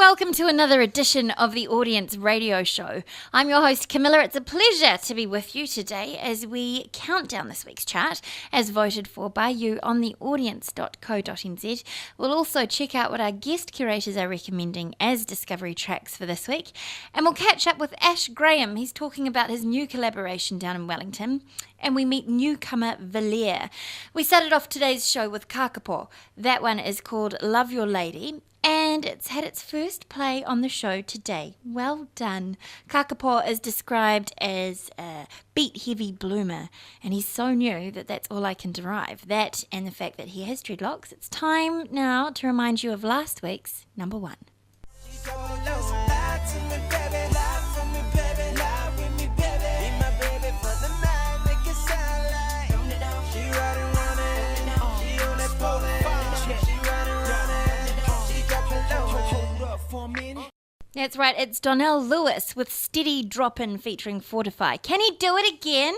welcome to another edition of the Audience Radio Show. I'm your host, Camilla. It's a pleasure to be with you today as we count down this week's chart, as voted for by you on theaudience.co.nz. We'll also check out what our guest curators are recommending as discovery tracks for this week. And we'll catch up with Ash Graham. He's talking about his new collaboration down in Wellington. And we meet newcomer Valere. We started off today's show with Kakapo. That one is called Love Your Lady. And it's had its first play on the show today. Well done. Kakapo is described as a beat-heavy bloomer, and he's so new that that's all I can derive. That and the fact that he has dreadlocks. It's time now to remind you of last week's number one. That's right, it's Donnell Lewis with Steady Droppin' featuring Fortify. Can he do it again?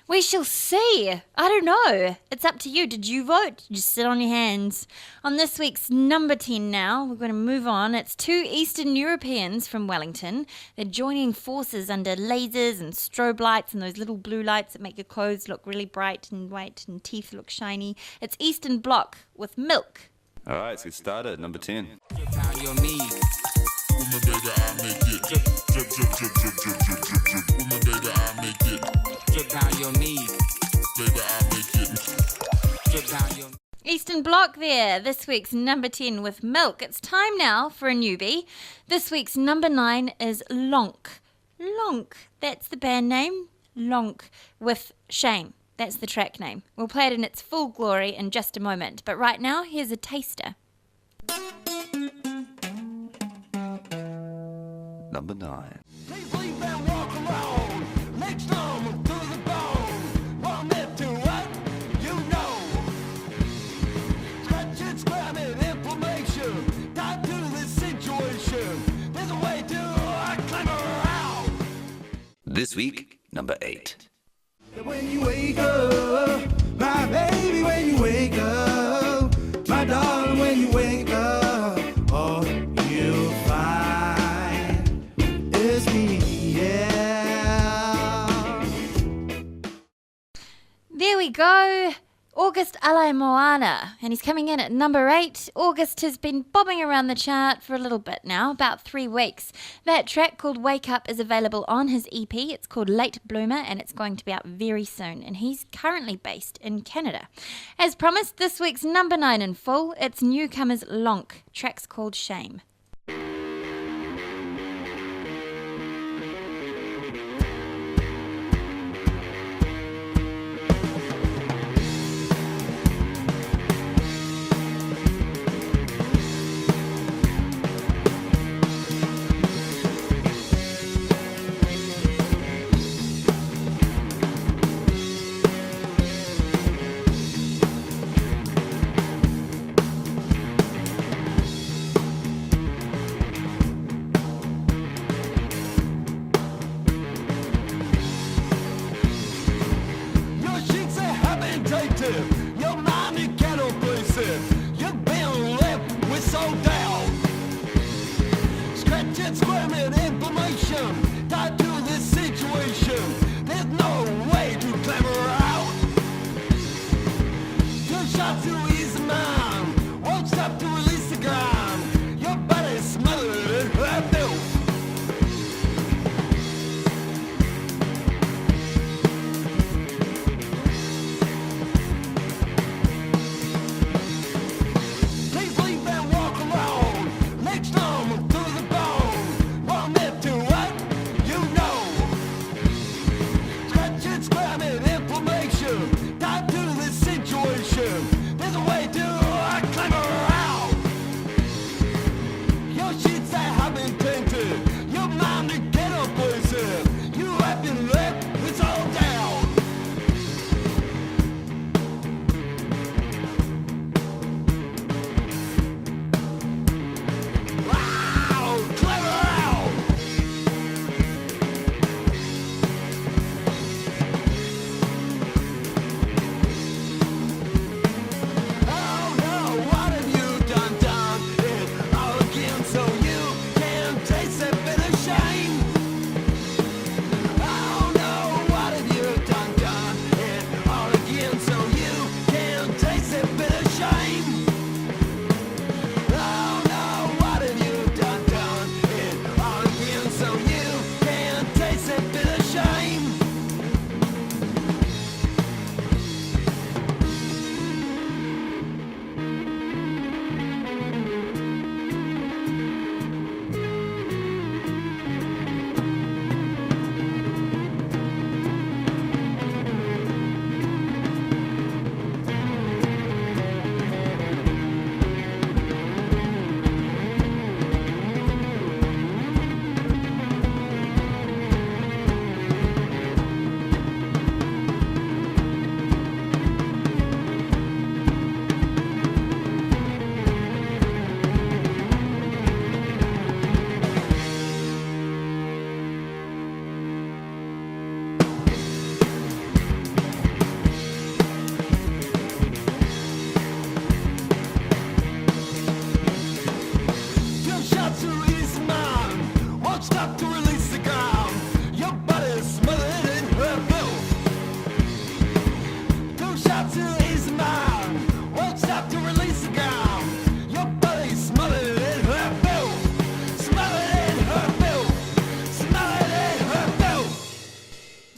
We shall see. I don't know. It's up to you. Did you vote? Just sit on your hands. On this week's number 10 now, we're going to move on. It's two Eastern Europeans from Wellington. They're joining forces under lasers and strobe lights and those little blue lights that make your clothes look really bright and white and teeth look shiny. It's Eastern Bloc with Milk. All right, let's get started. Number 10. Eastern Bloc there, this week's number 10 with Milk. It's time now for a newbie. This week's number 9 is Lonk. Lonk, that's the band name. Lonk with Shame. That's the track name. We'll play it in its full glory in just a moment. But right now, here's a taster. Number 9. Please leave and walk alone. Next time to the bone. What I'm into, what? You know. Scratch and scram it, inflammation. Time to this situation. There's a way to climber out. This week, number 8. When you wake up, my baby, when you wake up, my darling, when you wake up, oh, you'll find it's me, yeah. There we go. August Alai Moana, and he's coming in at number 8. August has been bobbing around the chart for a little bit now, about 3 weeks. That track called Wake Up is available on his EP. It's called Late Bloomer, and it's going to be out very soon, and he's currently based in Canada. As promised, this week's number 9 in full, it's newcomers Lonk. Track's called Shame.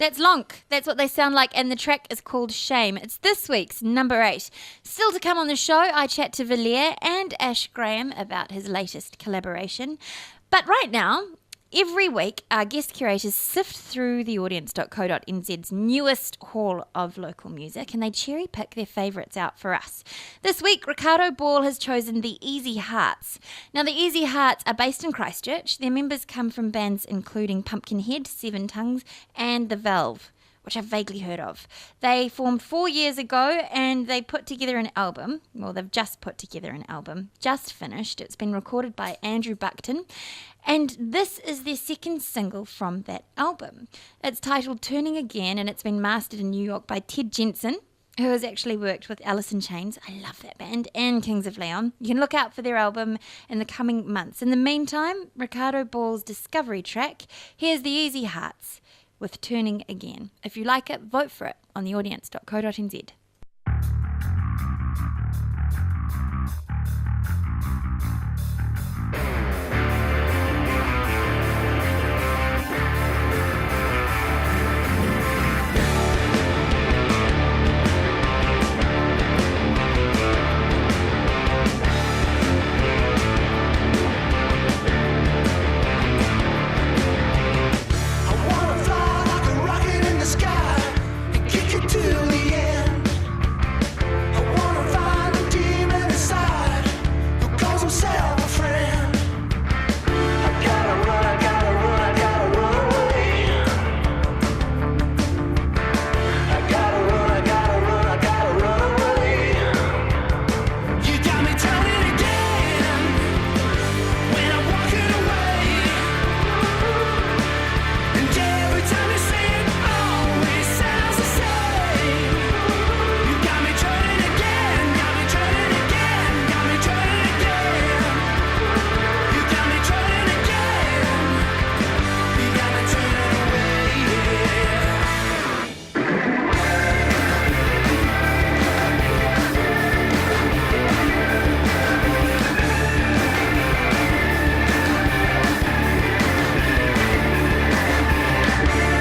That's Lonk. That's what they sound like, and the track is called Shame. It's this week's number 8. Still to come on the show, I chat to Valere and Ash Graham about his latest collaboration. But right now, every week, our guest curators sift through theaudience.co.nz's newest haul of local music, and they cherry pick their favourites out for us. This week, Ricardo Ball has chosen the Easy Hearts. Now, the Easy Hearts are based in Christchurch. Their members come from bands including Pumpkinhead, Seven Tongues, and The Valve, which I've vaguely heard of. They formed 4 years ago and they put together an album. Well, they've just put together an album, just finished. It's been recorded by Andrew Buckton. And this is their second single from that album. It's titled Turning Again, and it's been mastered in New York by Ted Jensen, who has actually worked with Alice in Chains, I love that band, and Kings of Leon. You can look out for their album in the coming months. In the meantime, Ricardo Ball's discovery track, here's the Easy Hearts with Turning Again. If you like it, vote for it on theaudience.co.nz. I wanna fly like a rocket in the sky and kick it till the end. I wanna find a demon inside who calls himself a friend. I gotta run, I gotta run, I gotta run away. I gotta run, I gotta run, I gotta run away. You got me turning again when I'm walking away. And every time you say it, always sounds the same. You got me turning again, got me turning again, got me turning again. You got me turning again, you got me turning away.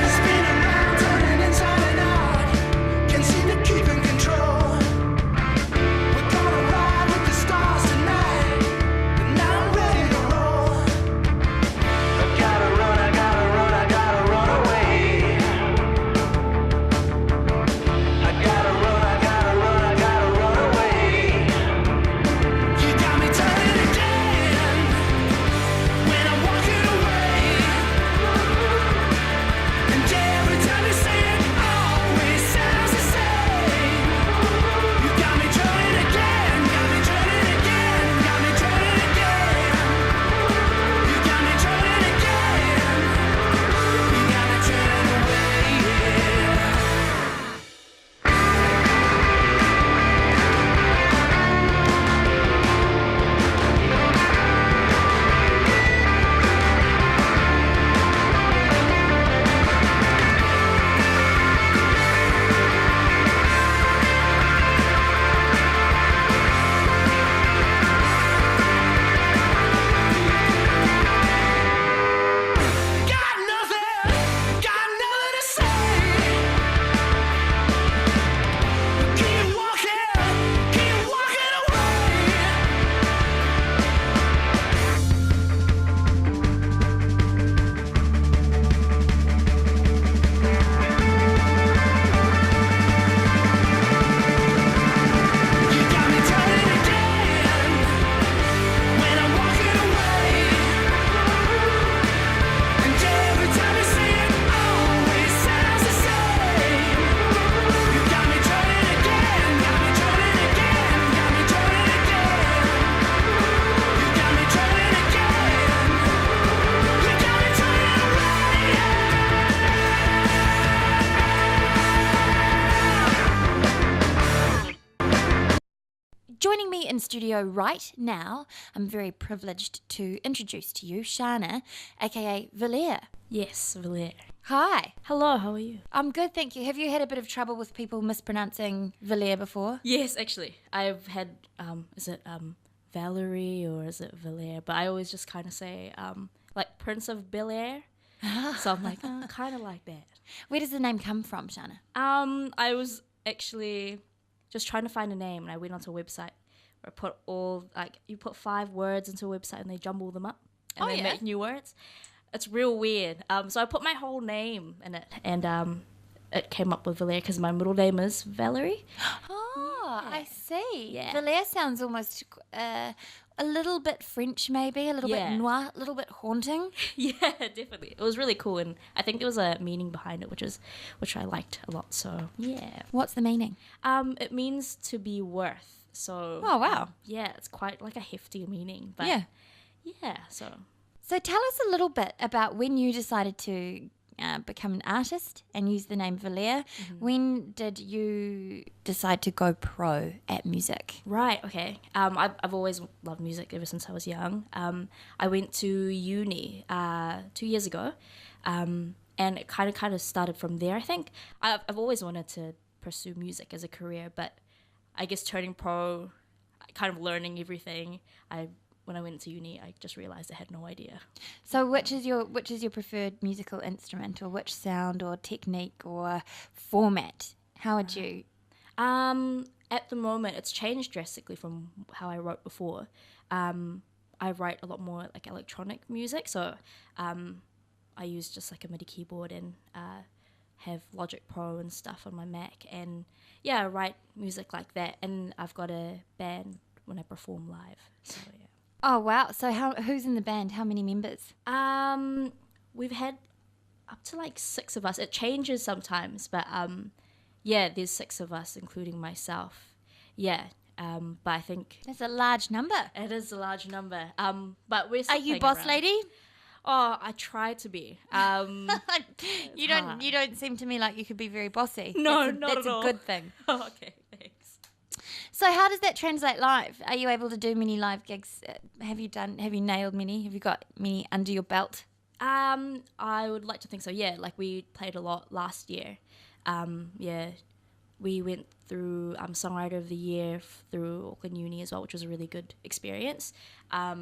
Spin around, turning inside and out. Can't seem to keep in control. We're gonna ride with the stars tonight, and now I'm ready to roll. I gotta run, I gotta run, I gotta run away. I gotta run, I gotta run, I gotta run away. You got me turning again when I'm walking away. And every time you say it, always sounds the same. You got me turning again, got me turning again, got me turning again. You got me turning again, you got me turning away. Got nothing to say. Keep walking away. You got me turning again when I'm walking away. And every time you say it, always sounds the same. You got me turning again, got me turning again, got me turning again. You got me turning again, you got me turning away. Joining me in studio right now, I'm very privileged to introduce to you Shana, aka Valere. Yes, Valere. Hi. Hello, how are you? I'm good, thank you. Have you had a bit of trouble with people mispronouncing Valere before? Yes, actually. I've had, is it Valerie or is it Valere? But I always just kind of say, like Prince of Bel Air. So I'm like, kind of like that. Where does the name come from, Shana? I was actually just trying to find a name, and I went onto a website where I put you put 5 words into a website and they jumble them up and they make new words. It's real weird. So I put my whole name in it, and it came up with Valeria because my middle name is Valerie. Oh, I see. Yeah. Valère sounds almost a little bit French, maybe, a little bit noir, a little bit haunting. Yeah, definitely. It was really cool, and I think there was a meaning behind it, which I liked a lot. So yeah. What's the meaning? It means to be worth. So Oh, wow. yeah, it's quite like a hefty meaning. But yeah. So tell us a little bit about when you decided to become an artist and use the name Valère. When did you decide to go pro at music? Right, okay. I've always loved music ever since I was young. I went to uni 2 years ago, and it kind of started from there, I think. I've always wanted to pursue music as a career, but I guess turning pro, kind of learning everything, when I went to uni, I just realized I had no idea. So which is your preferred musical instrument, or which sound or technique or format? How would you? At the moment, it's changed drastically from how I wrote before. I write a lot more like electronic music, so I use just like a MIDI keyboard and have Logic Pro and stuff on my Mac, and I write music like that. And I've got a band when I perform live. So yeah. Oh wow! So who's in the band? How many members? We've had up to like 6 of us. It changes sometimes, but there's 6 of us, including myself. Yeah, but I think That's a large number. it is a large number. But we're. Are you boss lady? Oh, I try to be. You don't seem to me like you could be very bossy. No, that's not that's at a all. good thing. Oh, okay, thanks. So how does that translate live? Are you able to do many live gigs? Have you nailed many? Have you got many under your belt? I would like to think so. Yeah, like we played a lot last year. We went through Songwriter of the Year through Auckland Uni as well, which was a really good experience. I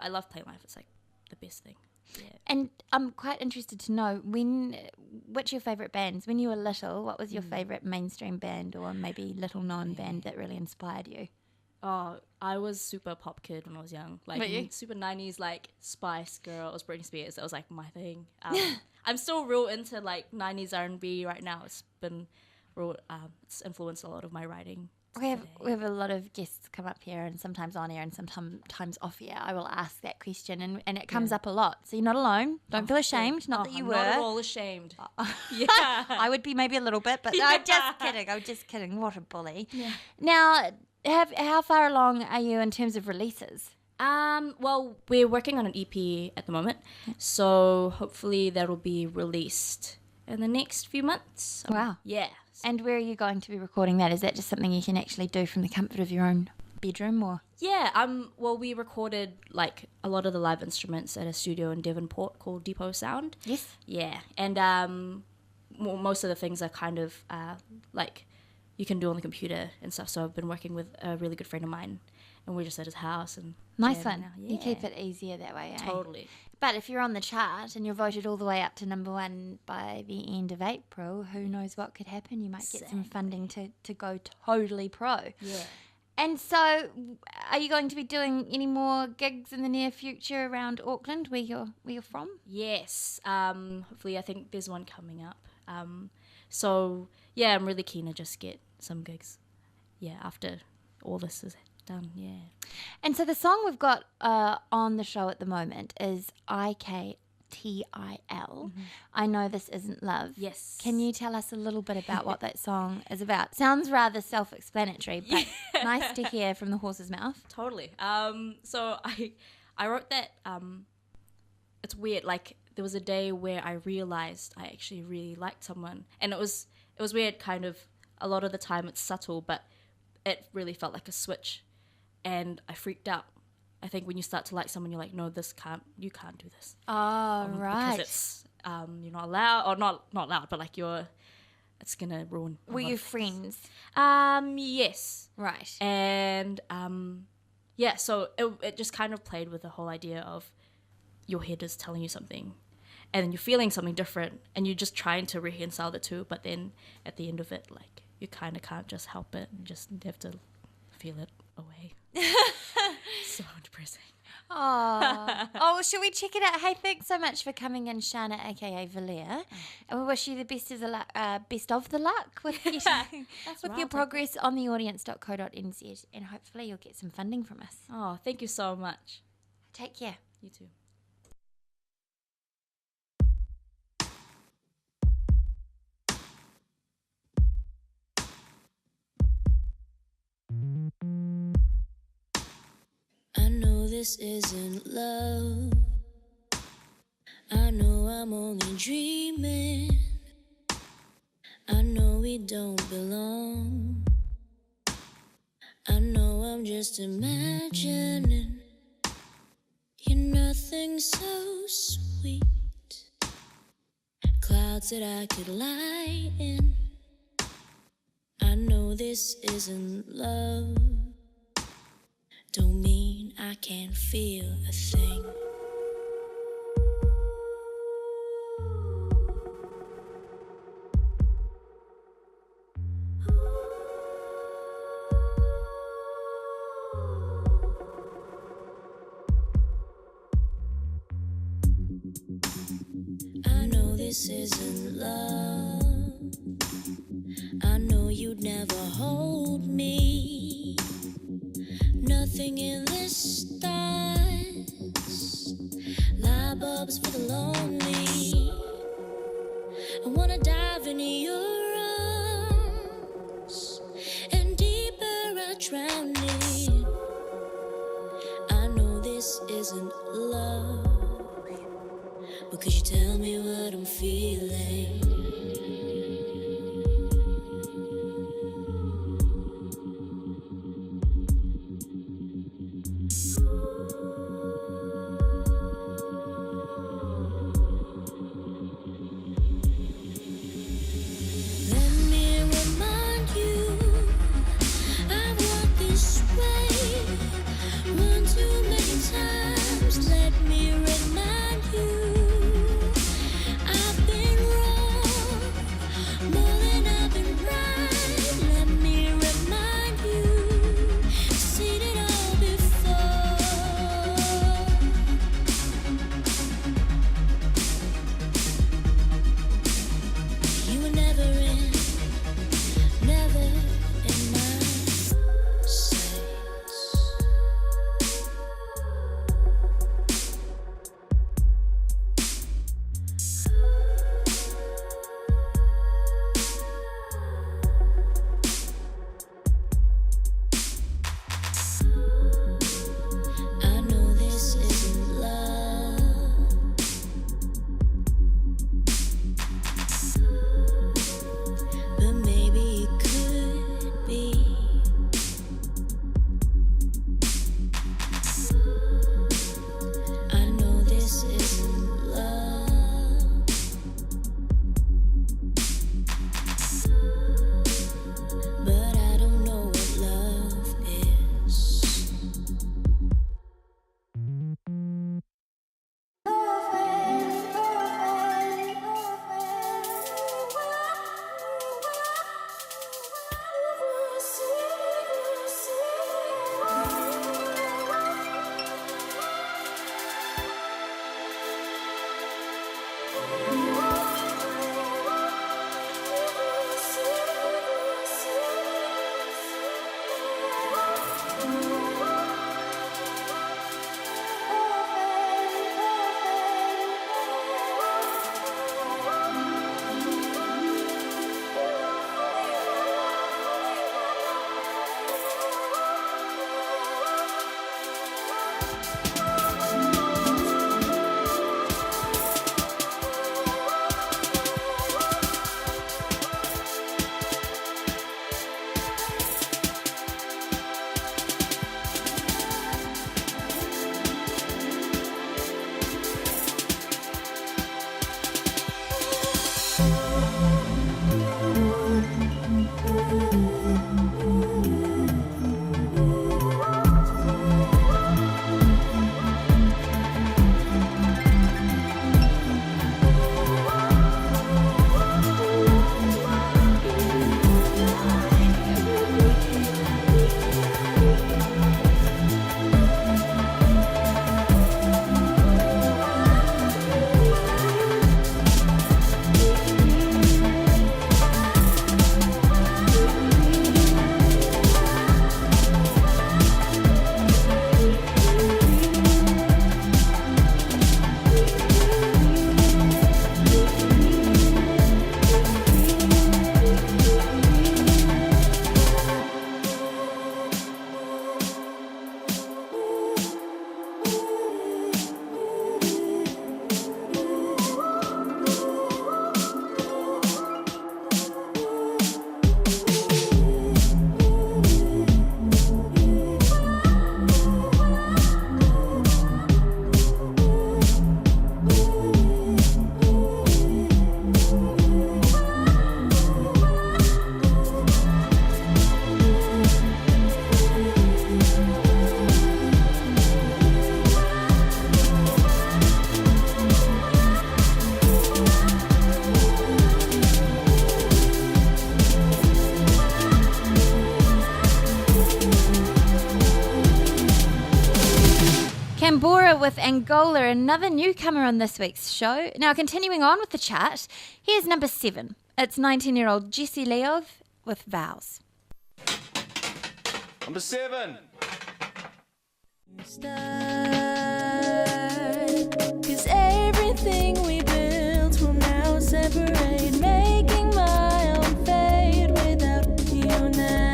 love playing live. It's like the best thing. Yeah. And I'm quite interested to know which your favourite bands? When you were little, what was your favourite mainstream band or maybe little known band that really inspired you? Oh, I was super pop kid when I was young. Like Were you? super 90s, like Spice Girls, Britney Spears. That was like my thing. I'm still real into like 90s R&B right now. It's been real. It's influenced a lot of my writing. We have a lot of guests come up here, and sometimes on air and sometimes off air. I will ask that question, and it comes up a lot. So you're not alone. Don't feel ashamed. Not that you I'm were. not at all ashamed. Yeah. I would be maybe a little bit, but I'm just kidding. I'm just kidding. What a bully. Yeah. Now, how far along are you in terms of releases? Well, we're working on an EP at the moment, so hopefully that'll be released in the next few months. Wow. Yeah. And where are you going to be recording that? Is that just something you can actually do from the comfort of your own bedroom, or? Yeah, well, we recorded like a lot of the live instruments at a studio in Devonport called Depot Sound. Yes. Yeah, and most of the things are kind of like you can do on the computer and stuff. So I've been working with a really good friend of mine, and we're just at his house and Nice jamming one. now. You keep it easier that way, eh? Totally. But if you're on the chart and you're voted all the way up to number 1 by the end of April, who knows what could happen? You might get some funding to go totally pro. Yeah. And so, are you going to be doing any more gigs in the near future around Auckland, where you're from? Yes. Hopefully, I think there's one coming up. So yeah, I'm really keen to just get some gigs. Yeah, after all this is done. Yeah. And so the song we've got on the show at the moment is IKTIL. I know this isn't love. Yes. Can you tell us a little bit about what that song is about? Sounds rather self-explanatory, but nice to hear from the horse's mouth. Totally. So I wrote that. It's weird. Like there was a day where I realized I actually really liked someone, and it was weird. Kind of a lot of the time it's subtle, but it really felt like a switch, and I freaked out. I think when you start to like someone, you're like, no, you can't do this. Oh, right. Because it's you're not allowed, or not allowed, but like it's gonna ruin. Were you friends? Yes. Right. And so it just kind of played with the whole idea of your head is telling you something, and then you're feeling something different, and you're just trying to reconcile the two, but then at the end of it, like, you kind of can't just help it, and just have to feel it away. So depressing. Oh, shall we check it out? Hey, thanks so much for coming in, Shana, aka Valia. And we wish you the best of the luck with getting, with your progress on theaudience.co.nz, and hopefully you'll get some funding from us. Oh, thank you so much. Take care. You too. I know this isn't love. I know I'm only dreaming. I know we don't belong. I know I'm just imagining. You're nothing so sweet. Clouds that I could lie in. I know this isn't love. Don't mean I can't feel a thing. I know this isn't love. I know you'd never hold me. Nothing in the stars. Light bulbs for the lonely. I wanna dive into your arms, and deeper I drown in. I know this isn't love, but could you tell me what I'm feeling? Let me remind you, I've walked this way one too many times. Let me remind you, Shakira with Angola, another newcomer on this week's show. Now, continuing on with the chart, here's number 7. It's 19-year-old Jessie Leov with Vows. Number 7. Cause everything we built will now separate, making my own fate without you now.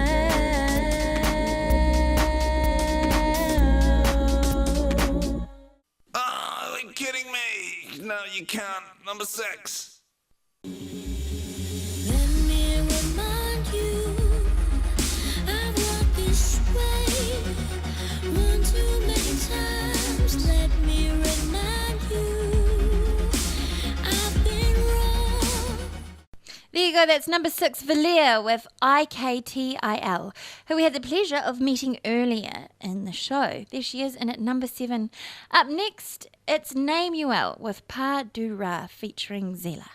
Oh, are you kidding me? No, you can't. Number 6. Let me remind you, I've walked this way one too many times. Let me remind you, I've been wrong. There you go, that's number 6, Valir with IKTIL, who we had the pleasure of meeting earlier in the show. There she is, and at number 7. Up next, it's Namuel with Pa Du Ra featuring Zela.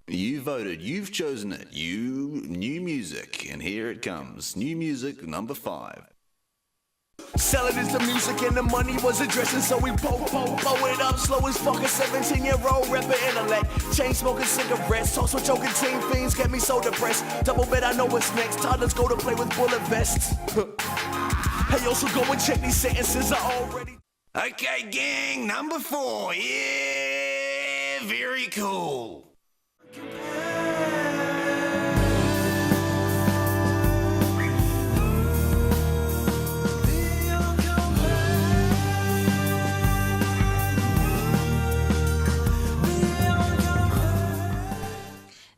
You voted, you've chosen it. New music, and here it comes. New music, number 5. Selling is the music and the money was addressing, so we blow it up slow as fuck. A 17-year-old rapper intellect, chain smoking cigarettes, toss with choking teen fiends, get me so depressed. Double bet, I know what's next. Toddlers go to play with bullet vests. Hey, yo, so go and check these sentences are already. Okay, gang, number 4. Yeah, very cool.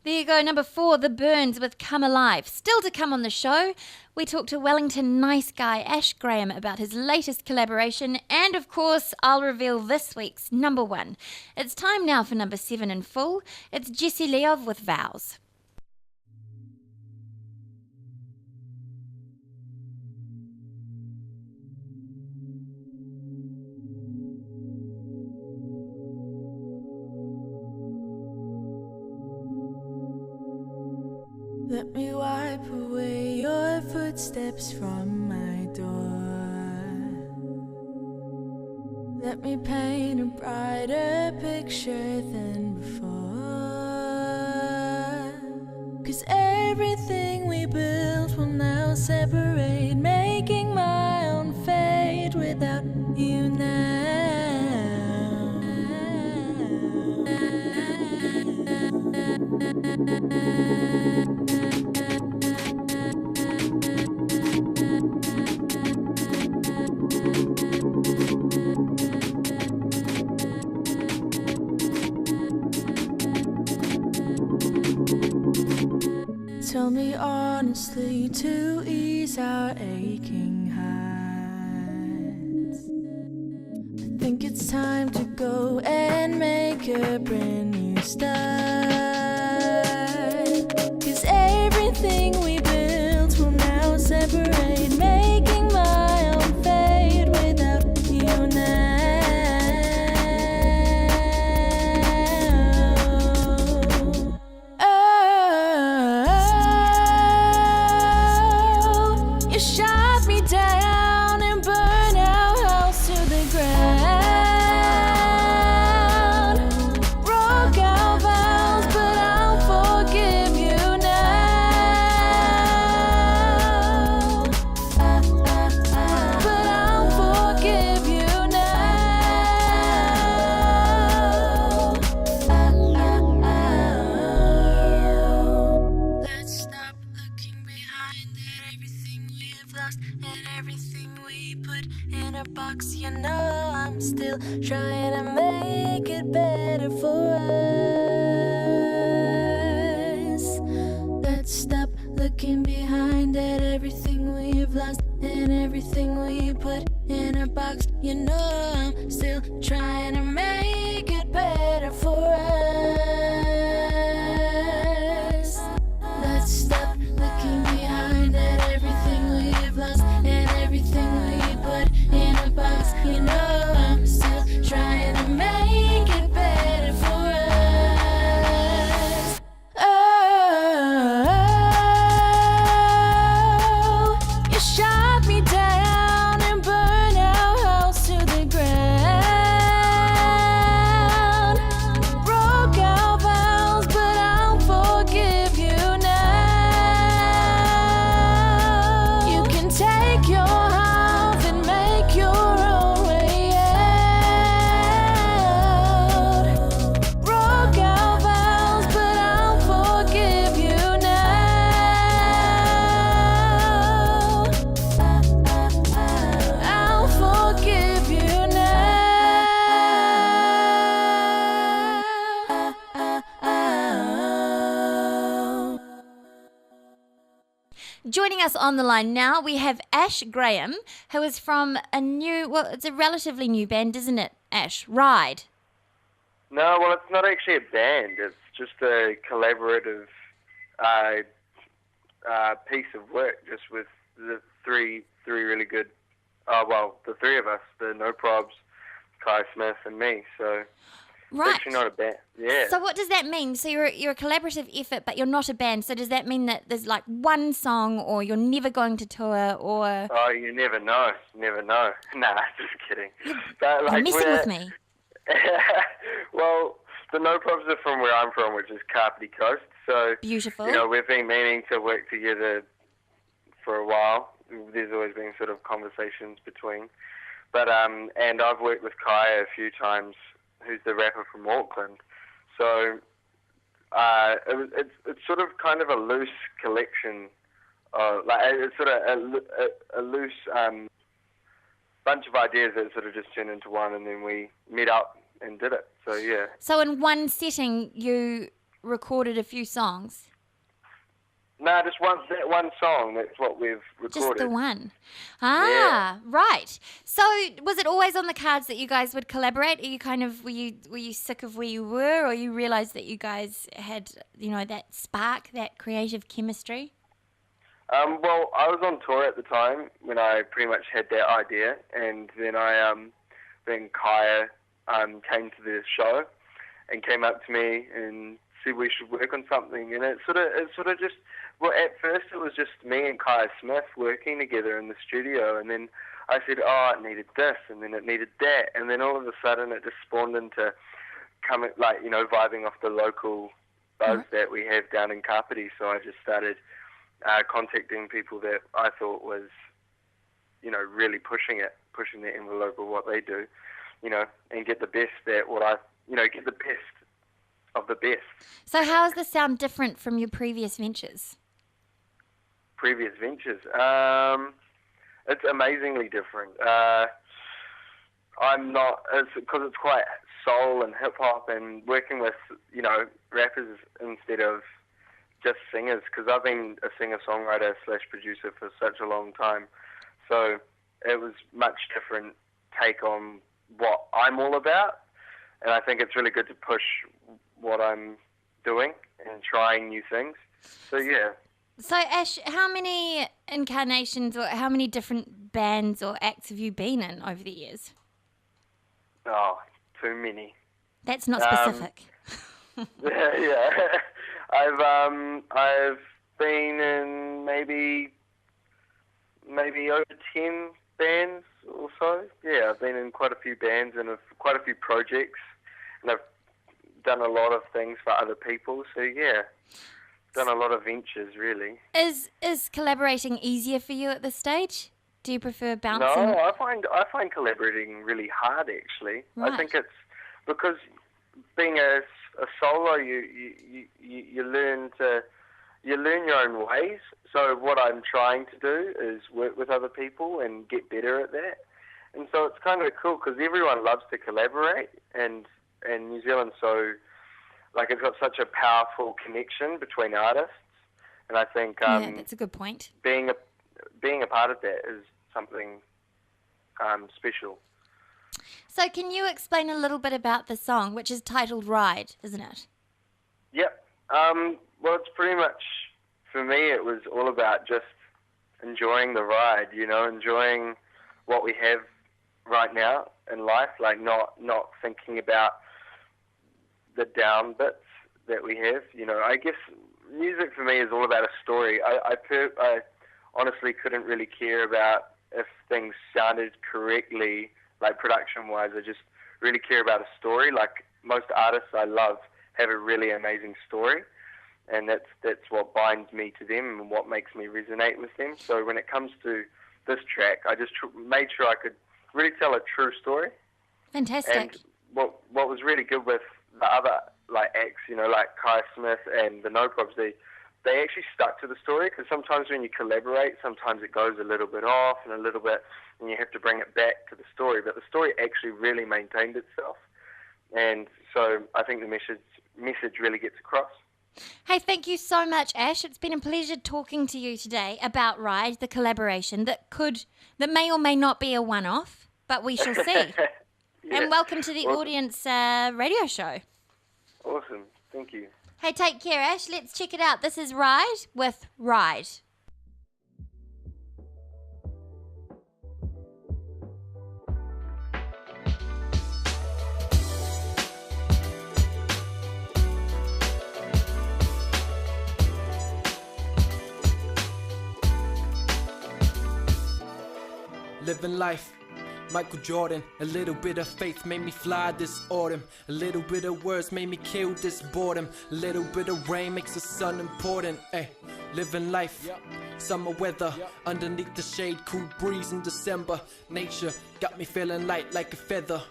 There you go, number 4, The Burns with Come Alive. Still to come on the show, we talked to Wellington nice guy Ash Graham about his latest collaboration, and of course, I'll reveal this week's number 1. It's time now for number 7 in full. It's Jessie Leov with Vows. Let me wipe away your footsteps from my door. Let me paint a brighter picture than before. 'Cause everything we built will now separate, making my own fate without you now. Tell me honestly to ease our aching hearts. I think it's time to go and make a brand new start. 'Cause everything we built will now separate, making my own fate without you now. You shot me down and burned our house to the ground. Broke our vows, but I'll forgive you now. But I'll forgive you now. Let's stop looking behind at everything we've lost and everything we put in a box. You know I'm still trying to make it better for us. Let's stop looking behind at everything we've lost and everything we put in a box. You know I'm still trying to make it better for us. Let's stop looking behind at everything we've lost and everything we put in a box. You know I'm still trying to make it better for us. Oh, you shot me down and burned our house to the ground. Joining us on the line now, we have Ash Graham, who is from it's a relatively new band, isn't it, Ash? Ride. No, well, it's not actually a band. It's just a collaborative piece of work, just with the three really good. The three of us, the No Probs, Kai Smith, and me. So Right. it's actually not a band. Yeah. So what does that mean? So you're a collaborative effort, but you're not a band. So does that mean that there's like one song, or you're never going to tour, or? Oh, you never know. Never know. Nah, just kidding. But, You're messing with me. Well, the No Probs are from where I'm from, which is Kapiti Coast. So Beautiful. you know, we've been meaning to work together for a while. There's always been sort of conversations between. But and I've worked with Kaya a few times, who's the rapper from Auckland. So it's sort of kind of a loose collection, it's sort of a loose bunch of ideas that sort of just turned into one, and then we met up and did it. So yeah. So in one setting, you recorded a few songs. No, just that one song. That's what we've recorded. Just the one. Right. So was it always on the cards that you guys would collaborate? Are you were you sick of where you were, or you realised that you guys had, that spark, that creative chemistry? Well, I was on tour at the time when I pretty much had that idea, and then then Kaya came to the show and came up to me and said we should work on something, and it sort of just. Well, at first it was just me and Kai Smith working together in the studio, and then I said, it needed this, and then it needed that, and then all of a sudden it just spawned into vibing off the local buzz that we have down in Kapiti. So I just started contacting people that I thought was, really pushing the envelope of what they do, and get the best get the best of the best. So how does this sound different from your previous ventures? It's amazingly different. I'm not, because it's quite soul and hip hop, and working with rappers instead of just singers, because I've been a singer-songwriter / producer for such a long time. So it was much different take on what I'm all about, and I think it's really good to push what I'm doing and trying new things. So yeah. So Ash, how many incarnations or how many different bands or acts have you been in over the years? Oh, too many. That's not specific. Yeah. I've been in maybe over 10 bands or so. Yeah, I've been in quite a few bands and quite a few projects, and I've done a lot of things for other people. So yeah, done a lot of ventures really. Is collaborating easier for you at this stage? Do you prefer bouncing? No, I find collaborating really hard actually. Right. I think it's because being a solo, you learn your own ways. So what I'm trying to do is work with other people and get better at that. And so it's kind of cool because everyone loves to collaborate, and New Zealand's so, it's got such a powerful connection between artists, and I think yeah, that's a good point. Being a part of that is something special. So can you explain a little bit about the song, which is titled Ride, isn't it? Yep. Well, it's pretty much, for me, it was all about just enjoying the ride, enjoying what we have right now in life, not thinking about the down bits that we have. I guess music for me is all about a story. I honestly couldn't really care about if things sounded correctly, production-wise. I just really care about a story. Most artists I love have a really amazing story, and that's what binds me to them and what makes me resonate with them. So when it comes to this track, I just made sure I could really tell a true story. Fantastic. And what was really good with the other acts, like Kai Smith and the No Probs, they actually stuck to the story, because sometimes when you collaborate, sometimes it goes a little bit off and you have to bring it back to the story. But the story actually really maintained itself, and so I think the message really gets across. Hey, thank you so much, Ash. It's been a pleasure talking to you today about Ride, the collaboration that may or may not be a one-off, but we shall see. Yeah. And welcome to the Awesome. Audience radio show. Awesome. Thank you. Hey, take care, Ash. Let's check it out. This is Ride with Ride. Living life, Michael Jordan. A little bit of faith made me fly this autumn. A little bit of words made me kill this boredom. A little bit of rain makes the sun important. Ay, living life, summer weather. Underneath the shade, cool breeze in December. Nature got me feeling light like a feather.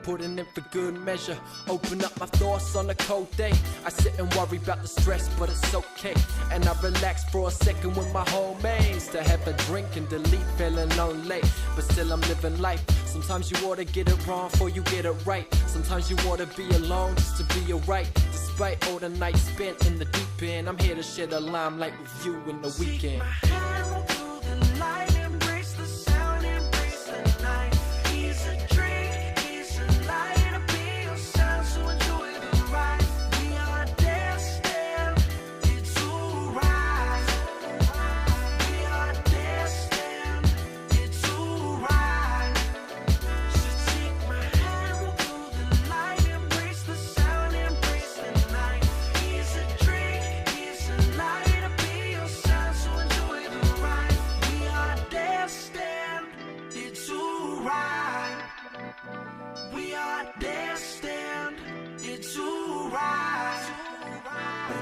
Putting in for good measure. Open up my thoughts on a cold day. I sit and worry about the stress, but it's okay. And I relax for a second with my homies. To have a drink and delete feeling lonely. But still I'm living life. Sometimes you ought to get it wrong before you get it right. Sometimes you ought to be alone just to be alright. Despite all the nights spent in the deep end, I'm here to shed a limelight with you in the weekend.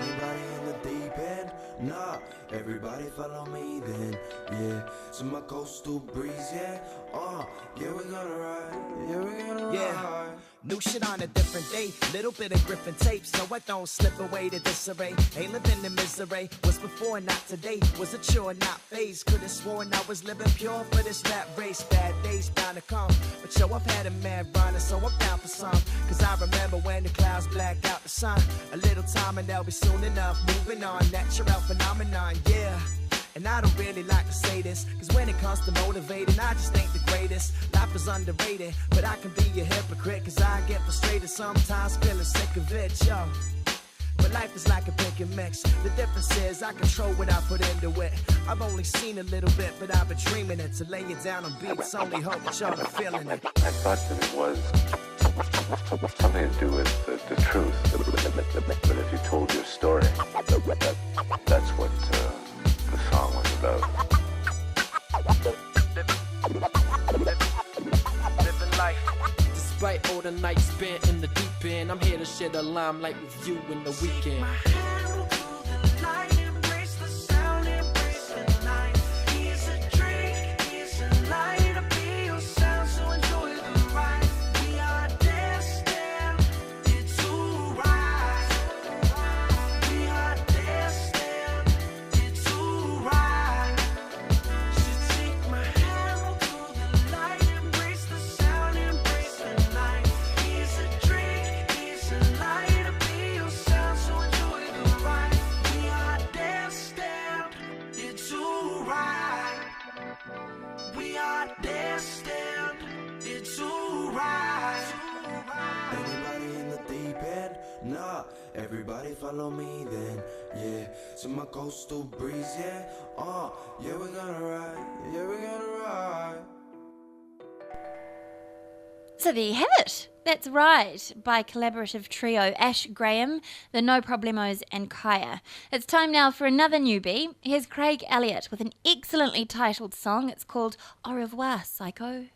Anybody in the deep end? Nah, everybody follow me then, yeah. So my coastal breeze, yeah. Yeah, we're gonna ride, yeah, we're gonna ride. New shit on a different day, little bit of Griffin tape, so I don't slip away to disarray. Ain't living in misery, was before, not today. Was a chore, not phase. Could've sworn I was living pure for this rap race. Bad days bound to come, but yo, I've had a mad run, and so I'm down for some. Cause I remember when the clouds black out the sun. A little time and they'll be soon enough. Moving on, natural phenomenon, yeah. And I don't really like to say this, cause when it comes to motivating, I just ain't the greatest. Life is underrated, but I can be a hypocrite, cause I get frustrated sometimes, feeling sick of it, yo. But life is like a pick and mix. The difference is I control what I put into it. I've only seen a little bit, but I've been dreaming it. To lay it down on beats, only hope that y'all are feeling it. I thought that it was something to do with the truth. But if you told your story, that's what the song was about. Living life. Despite all the nights spent in the deep end, I'm here to shed a limelight with you in the weekend. Anybody in the deep end? Nah, everybody follow me then, yeah. So my coastal breeze, yeah. Yeah, we're gonna ride, yeah, we're gonna ride. So there you have it. That's Right by collaborative trio Ash Graham, the No Problemos and Kaya. It's time now for another newbie. Here's Craig Elliott with an excellently titled song. It's called Au revoir, Psycho.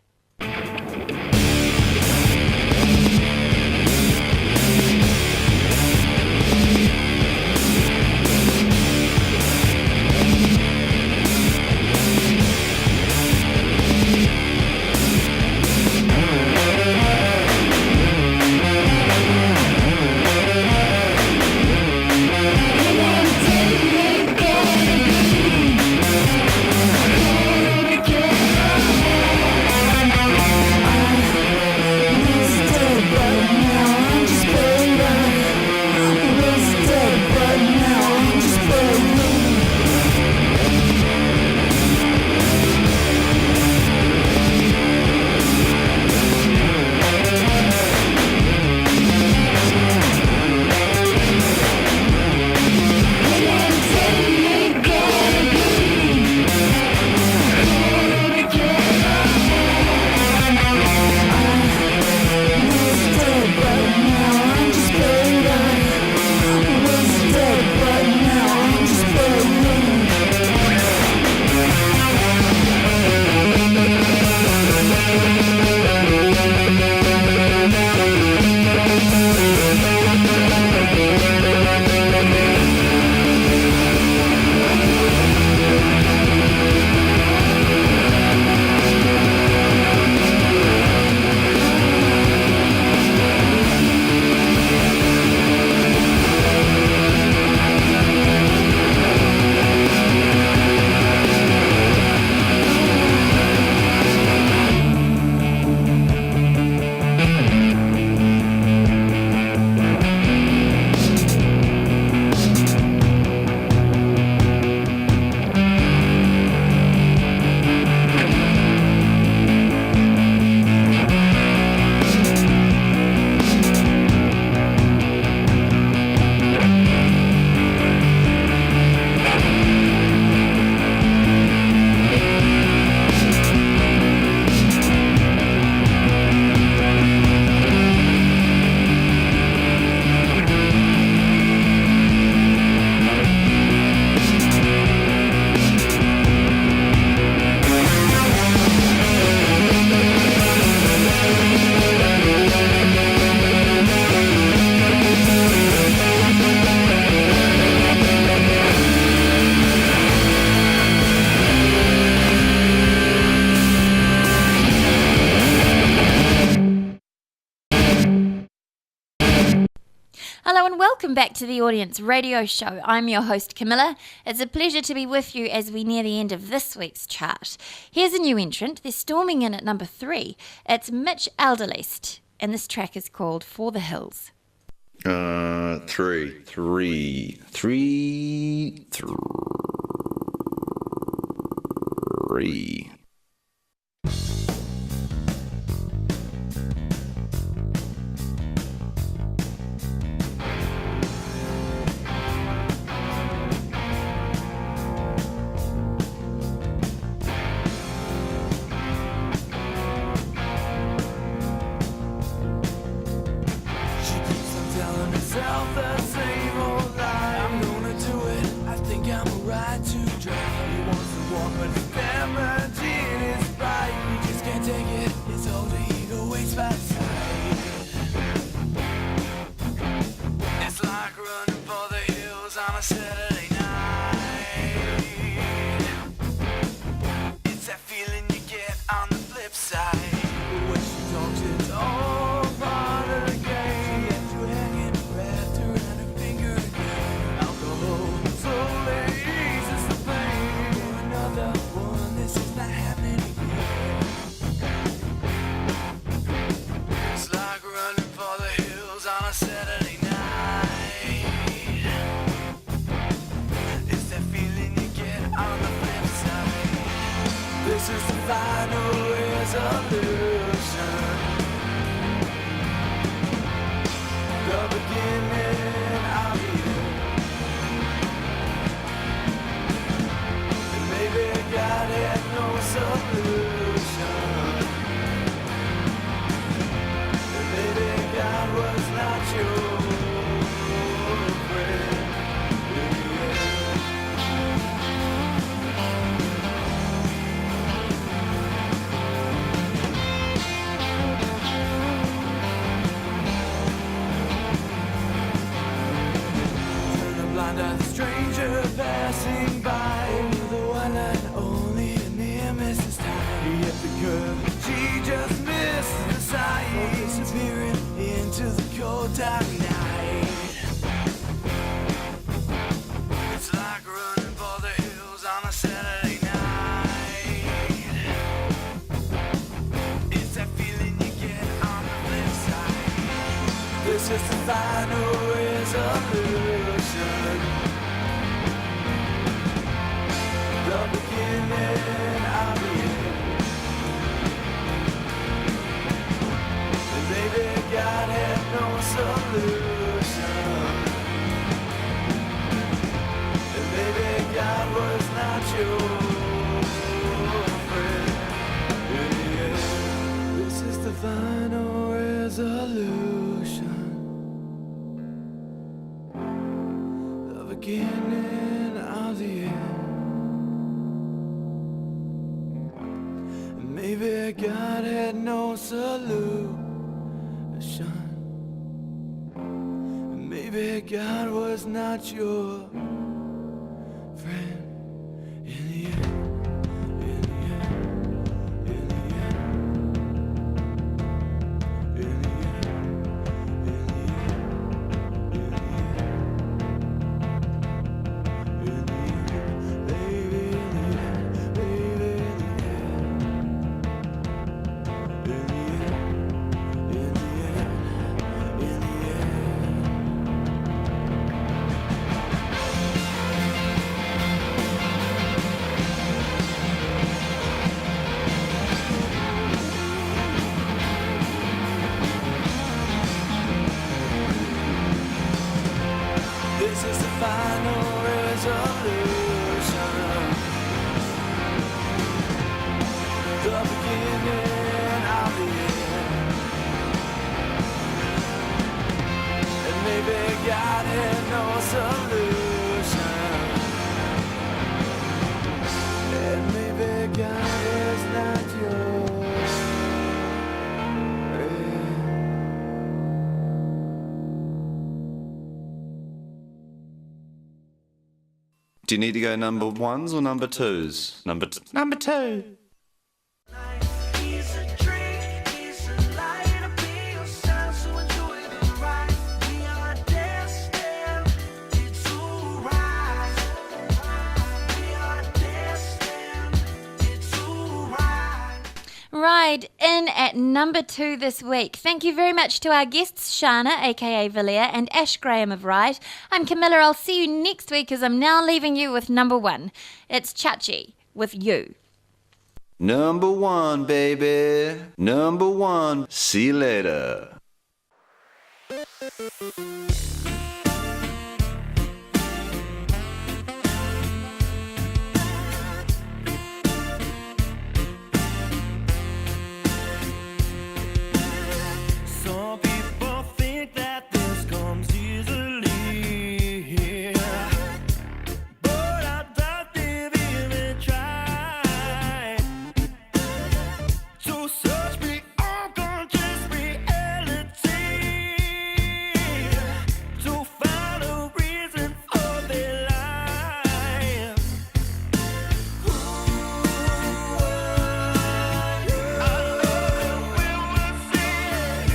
and welcome back to the Audience Radio Show. I'm your host, Camilla. It's a pleasure to be with you as we near the end of this week's chart. Here's a new entrant. They're storming in at number 3. It's Mitch Alderleest, and this track is called For the Hills. Three. The same old lie. I'm gonna do it. I think I'm alright to drive. He wants to walk, but his damage is bright. He just can't take it. His older ego waits by the side. It's like running for the hills on a Saturday night. It's that feeling you get on the flip side. But when she talks, it's all part of the game. She has you hanging wrapped around her finger again. Alcohol slowly eases the pain. For another one, this is not happening again. It's like running for the hills on a Saturday night. It's that feeling you get on the flip side. This is the final resolution. The beginning of the end. And maybe God had no solution. And maybe God was not your friend. Blind as a stranger passing by. The one and only near misses time. He hit the curve, she just missed the sign. Disappearing into the cold dark night. It's like running for the hills on a Saturday night. It's that feeling you get on the flip side. This is the final resolution. The beginning of the end. And maybe God had no solution. And maybe God was not your friend. Yeah. This is the final resolution. The beginning of the end. Maybe God had no solution. Maybe God was not your friend. In the end, in the end, in the end, in the end, in the end, in the end, in the end, baby, in the end, baby, in the end. In the end, in the end, in the end. This is the final resolution. The beginning of the end. And maybe God had no solution. And maybe God is not your friend. Do you need to go number ones or number twos? Number two. He's a drink, he's a light, a be your son, so enjoy the ride. We are destined. Ride in at number 2 this week. Thank you very much to our guests, Shana, aka Villiers, and Ash Graham of Ride. I'm Camilla. I'll see you next week as I'm now leaving you with number 1. It's Chachi with You. Number 1, baby. Number 1. See you later. Some people think that this comes easily, but I doubt they've even tried to search me unconscious reality to find a reason for their life. I know that we will see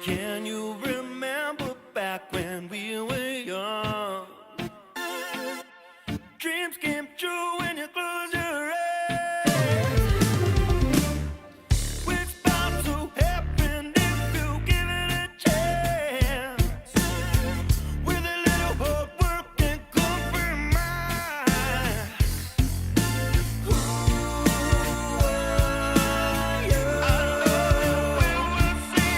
Can you remember back when we were young? Dreams came true when you close your eyes. It's bound to happen if you give it a chance. With a little hard work and compromise. I know we will see it.